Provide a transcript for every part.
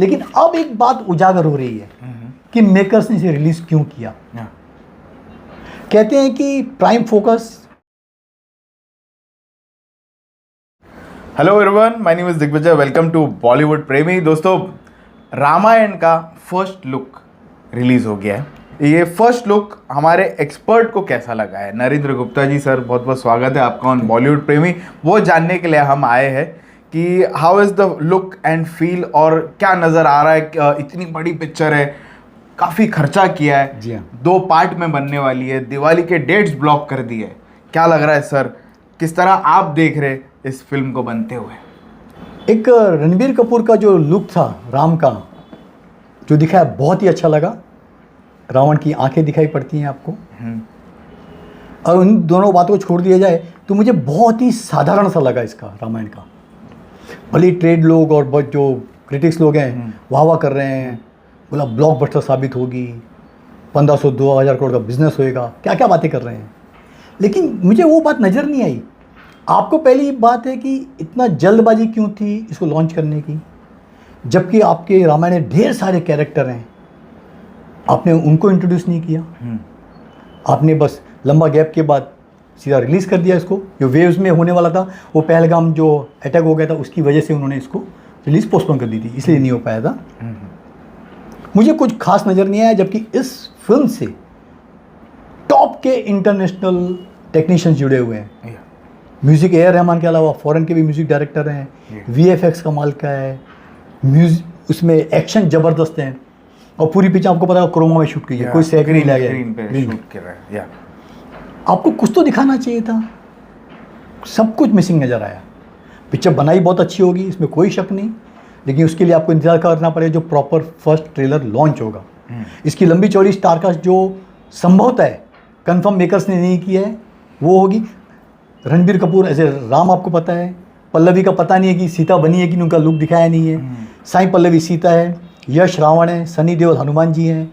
लेकिन अब एक बात उजागर हो रही है कि मेकर्स ने इसे रिलीज क्यों किया। कहते हैं कि prime focus. Hello everyone, my name is Digvijay. Welcome to Bollywood Premi. दोस्तों, रामायण का फर्स्ट लुक रिलीज हो गया है। ये फर्स्ट लुक हमारे एक्सपर्ट को कैसा लगा है? नरेंद्र गुप्ता जी सर, बहुत बहुत स्वागत है आपका ऑन बॉलीवुड प्रेमी। वो जानने के लिए हम आए हैं कि how is the look and feel, और क्या नज़र आ रहा है। इतनी बड़ी पिक्चर है, काफ़ी खर्चा किया है जी हाँ। 2 पार्ट में बनने वाली है, दिवाली के डेट्स ब्लॉक कर दिए। क्या लग रहा है सर, किस तरह आप देख रहे इस फिल्म को बनते हुए? एक रणबीर कपूर का जो लुक था राम का, जो दिखाया बहुत ही अच्छा लगा। रावण की आंखें दिखाई पड़ती हैं आपको, और उन दोनों बातों को छोड़ दिया जाए तो मुझे बहुत ही साधारण सा लगा इसका रामायण का। भले ट्रेड लोग और बहुत जो क्रिटिक्स लोग हैं वाह वाह कर रहे हैं, बोला ब्लॉकबस्टर साबित होगी, 1500-2000 करोड़ का बिजनेस होएगा, क्या क्या बातें कर रहे हैं। लेकिन मुझे वो बात नज़र नहीं आई। आपको पहली बात है कि इतना जल्दबाजी क्यों थी इसको लॉन्च करने की, जबकि आपके रामायण में ढेर सारे कैरेक्टर हैं, आपने उनको इंट्रोड्यूस नहीं किया। आपने बस लंबा गैप के बाद सीधा रिलीज़ कर दिया इसको। जो वेव्स में होने वाला था, वो पहलगाम जो अटैक हो गया था उसकी वजह से उन्होंने इसको रिलीज़ पोस्टपोन कर दी थी, इसलिए नहीं हो पाया था। मुझे कुछ खास नज़र नहीं आया, जबकि इस फिल्म से टॉप के इंटरनेशनल टेक्नीशियंस जुड़े हुए हैं। म्यूज़िक ए आर रहमान के अलावा फॉरेन के भी म्यूज़िक डायरेक्टर हैं, VFX कमाल का है, उसमें एक्शन ज़बरदस्त है, और पूरी पिक्चर आपको पता है क्रोमा में शूट की है, कोई सेट नहीं लगा है। आपको कुछ तो दिखाना चाहिए था, सब कुछ मिसिंग नज़र आया। पिक्चर बनाई बहुत अच्छी होगी, इसमें कोई शक नहीं, लेकिन उसके लिए आपको इंतजार करना पड़ेगा जो प्रॉपर फर्स्ट ट्रेलर लॉन्च होगा। इसकी लंबी चौड़ी स्टारकास्ट जो संभवतः है कंफर्म मेकर्स ने नहीं किया है, वो होगी रणबीर कपूर एज ए राम, आपको पता है। पल्लवी का पता नहीं है कि सीता बनी है कि नहीं, उनका लुक दिखाया नहीं है। साई पल्लवी सीता है, यश रावण है, सनी देओल हनुमान जी हैं,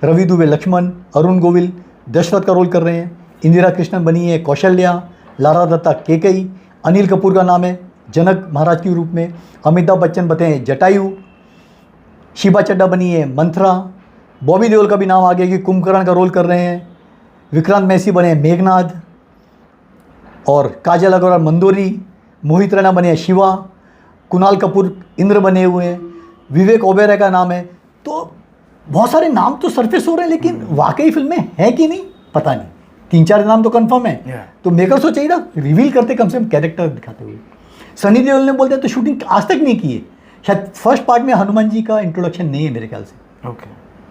रवि दुबे लक्ष्मण, अरुण गोविल दशरथ का रोल कर रहे हैं, इंदिरा कृष्णन बनी है कौशल्या, लारा दत्ता केकई, अनिल कपूर का नाम है जनक महाराज के रूप में, अमिताभ बच्चन बते हैं जटायु, शिबा चड्डा बनी है मंथरा, बॉबी देओल का भी नाम आ गया कि कुंभकर्ण का रोल कर रहे हैं, विक्रांत मैसी बने हैं मेघनाथ, और काजल अग्रवाल मंदोरी, मोहित रैना बने हैं शिवा, कुणाल कपूर इंद्र बने हुए हैं, विवेक ओबेरॉय का नाम है। तो बहुत सारे नाम तो सरफेस हो रहे हैं, लेकिन वाकई फिल्म में है कि नहीं पता नहीं। 3-4 नाम तो कंफर्म है। तो मेकर्स को चाहिए ना रिवील करते कम से कम कैरेक्टर दिखाते हुए। सनी देओल ने बोलते हैं तो शूटिंग आज तक नहीं की है, शायद फर्स्ट पार्ट में हनुमान जी का इंट्रोडक्शन नहीं है मेरे ख्याल से।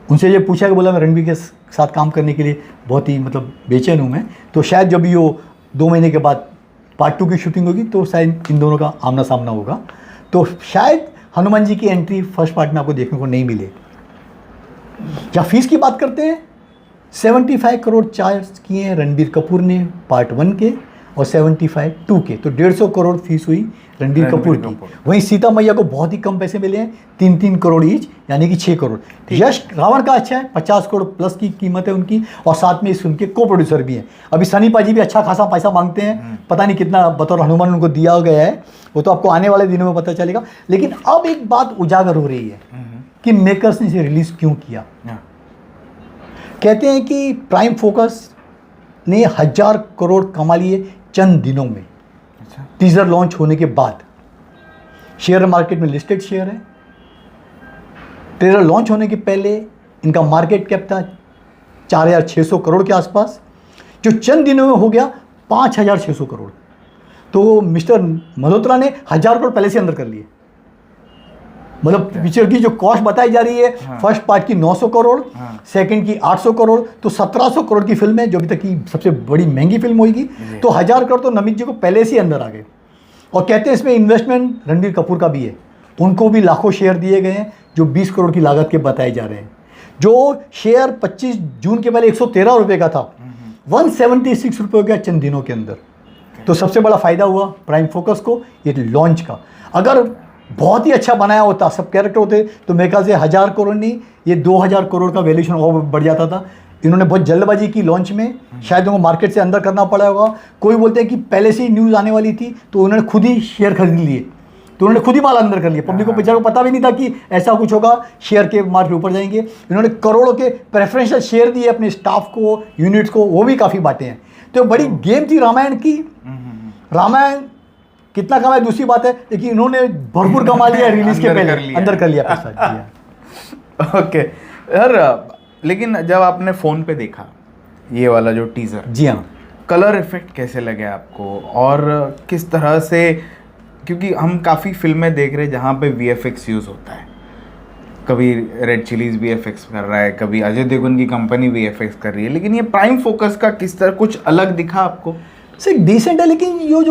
उनसे ये पूछा कि बोला मैं रणबीर के साथ काम करने के लिए बहुत ही बेचैन हूँ मैं, तो शायद जब ये 2 महीने के बाद पार्ट 2 की शूटिंग होगी तो शायद इन दोनों का आमना सामना होगा, तो शायद हनुमान जी की एंट्री फर्स्ट पार्ट में आपको देखने को नहीं मिले। क्या फीस की बात करते हैं, 75 करोड़ चार्ज किए हैं रणबीर कपूर ने पार्ट 1 के, और 75 2 के, तो 150 करोड़ फीस हुई रणबीर कपूर की। वहीं सीता मैया को बहुत ही कम पैसे मिले हैं, 3-3 करोड़ ईच, यानी कि 6 करोड़। यश रावण का अच्छा है, 50 करोड़ प्लस की कीमत है उनकी, और साथ में इस फिल्म के को प्रोड्यूसर भी हैं। अभी सनी पाजी भी अच्छा खासा पैसा मांगते हैं, पता नहीं कितना बतौर हनुमान उनको दिया गया है, वो तो आपको आने वाले दिनों में पता चलेगा। लेकिन अब एक बात उजागर हो रही है कि मेकर्स ने इसे रिलीज क्यों किया। कहते हैं कि प्राइम फोकस ने 1000 करोड़ कमा लिए चंद दिनों में। टीजर लॉन्च होने के बाद शेयर मार्केट में लिस्टेड शेयर है। ट्रेलर लॉन्च होने के पहले इनका मार्केट कैप था 4600 करोड़ के आसपास, जो चंद दिनों में हो गया 5600 करोड़। तो मिस्टर मल्होत्रा ने 1000 करोड़ पहले से अंदर कर लिए। मतलब पिक्चर की जो कॉस्ट बताई जा रही है, फर्स्ट पार्ट की 900 करोड़, सेकंड की 800 करोड़, तो 1700 करोड़ की फिल्म है, जो अभी तक की सबसे बड़ी महंगी फिल्म होगी। तो 1000 करोड़ तो नमित जी को पहले से अंदर आ गए। और कहते हैं इसमें इन्वेस्टमेंट रणबीर कपूर का भी है, उनको भी लाखों शेयर दिए गए हैं, जो 20 करोड़ की लागत के बताए जा रहे हैं। जो शेयर 25 जून के पहले 113 रुपये का था, 176 रुपये हो गया चंद दिनों के अंदर। तो सबसे बड़ा फ़ायदा हुआ प्राइम फोकस को ये लॉन्च का। अगर बहुत ही अच्छा बनाया होता, सब कैरेक्टर होते, तो मेरे ख्याल से 1000 करोड़ नहीं, ये 2000 करोड़ का वैल्यूएशन और बढ़ जाता था। इन्होंने बहुत जल्दबाजी की लॉन्च में, शायद उनको मार्केट से अंदर करना पड़ा होगा। कोई बोलते हैं कि पहले से ही न्यूज़ आने वाली थी, तो उन्होंने खुद ही शेयर खरीद लिए तो उन्होंने खुद ही माल अंदर कर लिया, पब्लिक को बेचारों को पता भी नहीं था कि ऐसा कुछ होगा, शेयर के मार्केट ऊपर जाएंगे। इन्होंने करोड़ों के प्रेफरेंशियल शेयर दिए अपने स्टाफ को, यूनिट्स को, वो भी काफ़ी बांटे हैं। तो बड़ी गेम थी रामायण की। रामायण कितना कमाया दूसरी बात है, लेकिन इन्होंने भरपूर कमा लिया रिलीज के पहले, अंदर कर लिया पैसा। ओके सर, लेकिन जब आपने फ़ोन पे देखा ये वाला जो टीज़र, जी हाँ, कलर इफेक्ट कैसे लगे आपको, और किस तरह से, क्योंकि हम काफ़ी फिल्में देख रहे हैं जहाँ पे VFX यूज़ होता है, कभी रेड चिलीज VFX कर रहा है, कभी अजय देवगन की कंपनी VFX कर रही है, लेकिन ये प्राइम फोकस का किस तरह कुछ अलग दिखा आपको? सर डिसेंट है, लेकिन ये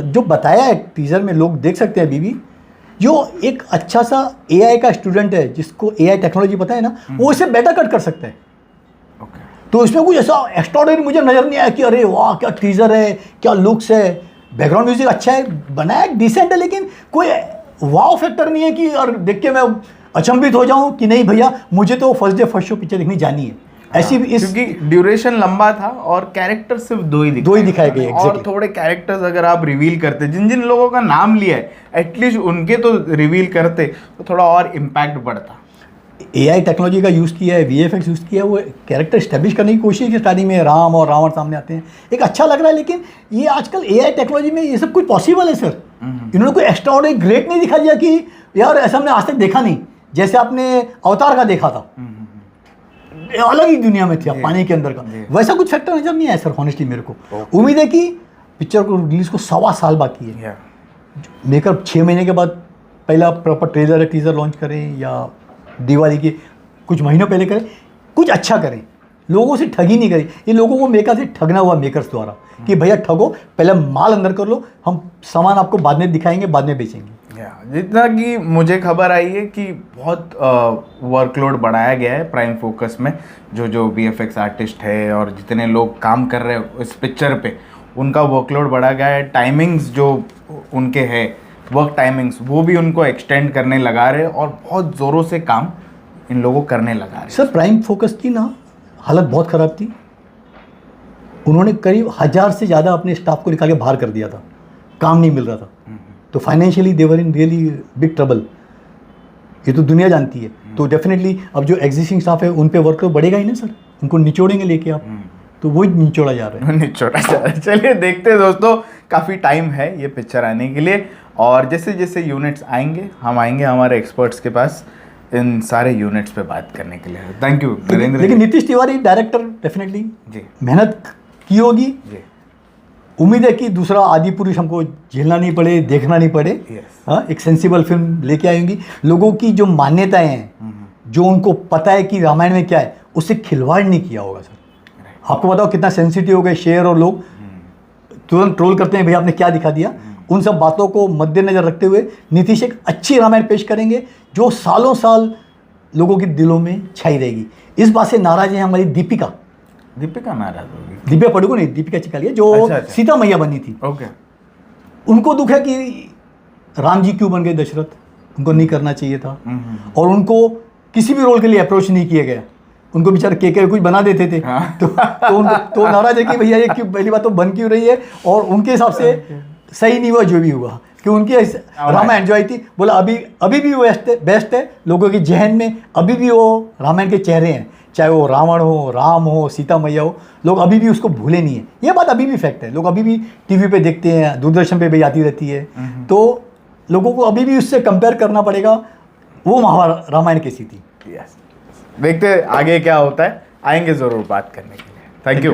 जो बताया है टीजर में, लोग देख सकते हैं अभी भी, जो एक अच्छा सा AI का स्टूडेंट है जिसको AI टेक्नोलॉजी पता है ना, वो इसे बेटर कट कर सकता है। तो इसमें कुछ ऐसा एक्स्ट्राऑर्डिनरी मुझे नजर नहीं आया कि अरे वाह क्या टीजर है, क्या लुक्स है, बैकग्राउंड म्यूजिक अच्छा है, बनाया डिसेंट है, लेकिन कोई वाव फैक्टर नहीं है कि और देख के मैं अचंभित हो जाऊं कि नहीं भैया मुझे तो first day first show picture देखनी जानी है। ऐसी इस क्योंकि ड्यूरेशन लंबा था और कैरेक्टर सिर्फ दो ही दिखाए गए और थोड़े कैरेक्टर्स अगर आप रिवील करते, जिन जिन लोगों का नाम लिया है एटलीस्ट उनके तो रिवील करते तो थोड़ा और इम्पैक्ट बढ़ता। AI टेक्नोलॉजी का यूज़ किया है, VFX यूज़ किया है, वो कैरेक्टर स्टैब्लिश करने की कोशिश की। स्टार्टिंग में राम और रावण सामने आते हैं, एक अच्छा लग रहा है, लेकिन ये आजकल AI टेक्नोलॉजी में ये सब कुछ पॉसिबल है सर। इन्होंने कोई एक्स्ट्राऑर्डिनरी ग्रेट नहीं दिखा दिया कि यार ऐसा हमने आज तक देखा नहीं, जैसे आपने अवतार का देखा था, अलग ही दुनिया में थी आप पानी के अंदर का, वैसा कुछ फैक्टर नजर नहीं आया सर हॉनेस्टली मेरे को। उम्मीद है कि पिक्चर को रिलीज को 1.25 साल बाकी है, मेकर 6 महीने के बाद पहला प्रॉपर ट्रेलर है टीजर लॉन्च करें या दिवाली के कुछ महीनों पहले करें, कुछ अच्छा करें, लोगों से ठगी नहीं करें। ये लोगों को मेकर से ठगना हुआ मेकर्स द्वारा कि भैया ठगो, पहले माल अंदर कर लो, हम सामान आपको बाद में दिखाएंगे, बाद में बेचेंगे। जितना कि मुझे खबर आई है कि बहुत वर्कलोड बढ़ाया गया है प्राइम फोकस में, जो VFX आर्टिस्ट है और जितने लोग काम कर रहे हैं इस पिक्चर पे, उनका वर्कलोड बढ़ा गया है। टाइमिंग्स जो उनके है, वर्क टाइमिंग्स, वो भी उनको एक्सटेंड करने लगा रहे और बहुत ज़ोरों से काम इन लोगों करने लगा रहे। सर प्राइम फोकस की ना हालत बहुत ख़राब थी, उन्होंने करीब 1000 से ज़्यादा अपने स्टाफ को निकाल के बाहर कर दिया था, काम नहीं मिल रहा था, तो financially they were in really big trouble, ये तो दुनिया जानती है। तो डेफिनेटली अब जो एग्जिस्टिंग स्टाफ है उन पे वर्कलोड बढ़ेगा ही ना सर, उनको निचोड़ेंगे लेके आप, तो वही निचोड़ा जा रहा है। निचोड़ा जा रहा है। चलिए देखते हैं दोस्तों, काफ़ी टाइम है ये पिक्चर आने के लिए, और जैसे जैसे यूनिट्स आएंगे हम आएंगे हमारे एक्सपर्ट्स के पास इन सारे यूनिट्स पे बात करने के लिए। Thank you Narendra. लेकिन नीतीश तिवारी डायरेक्टर डेफिनेटली जी मेहनत की होगी जी, उम्मीद है कि दूसरा आदि पुरुष हमको झेलना नहीं पड़े, देखना नहीं पड़े। हाँ, एक सेंसिबल फिल्म लेके आएंगी। लोगों की जो मान्यताएं हैं, जो उनको पता है कि रामायण में क्या है, उससे खिलवाड़ नहीं किया होगा सर। आपको बताओ कितना सेंसिटिव हो गए शेयर, और लोग तुरंत ट्रोल करते हैं भैया आपने क्या दिखा दिया। उन सब बातों को मद्देनजर रखते हुए नीतीश एक अच्छी रामायण पेश करेंगे जो सालों साल लोगों के दिलों में छाई रहेगी। इस बात से नाराज है हमारी दीपिका नाराज होगी, दिव्या पडुकोन नहीं, दीपिका चिकालिया जो अच्छा। सीता मैया बनी थी। ओके, उनको दुख है कि राम जी क्यों बन गए दशरथ, उनको नहीं करना चाहिए था, और उनको किसी भी रोल के लिए अप्रोच नहीं किया गया। उनको बेचारे के कुछ बना देते थे। हाँ। तो नाराज है कि भैया ये क्यों, पहली बात तो बन क्यों रही है, और उनके हिसाब से सही नहीं हुआ जो भी हुआ, कि उनकी रामायण जो आई थी, बोला अभी भी वो बेस्ट है, लोगों के जहन में अभी भी वो रामायण के चेहरे हैं, चाहे वो रावण हो, राम हो, सीता मैया हो, लोग अभी भी उसको भूले नहीं है। ये बात अभी भी फैक्ट है, लोग अभी भी टीवी पे देखते हैं, दूरदर्शन पे भी आती रहती है, तो लोगों को अभी भी उससे कंपेयर करना पड़ेगा, वो महाभारत रामायण कैसी थी। देखते आगे क्या होता है, आएंगे ज़रूर बात करने के लिए। Thank you.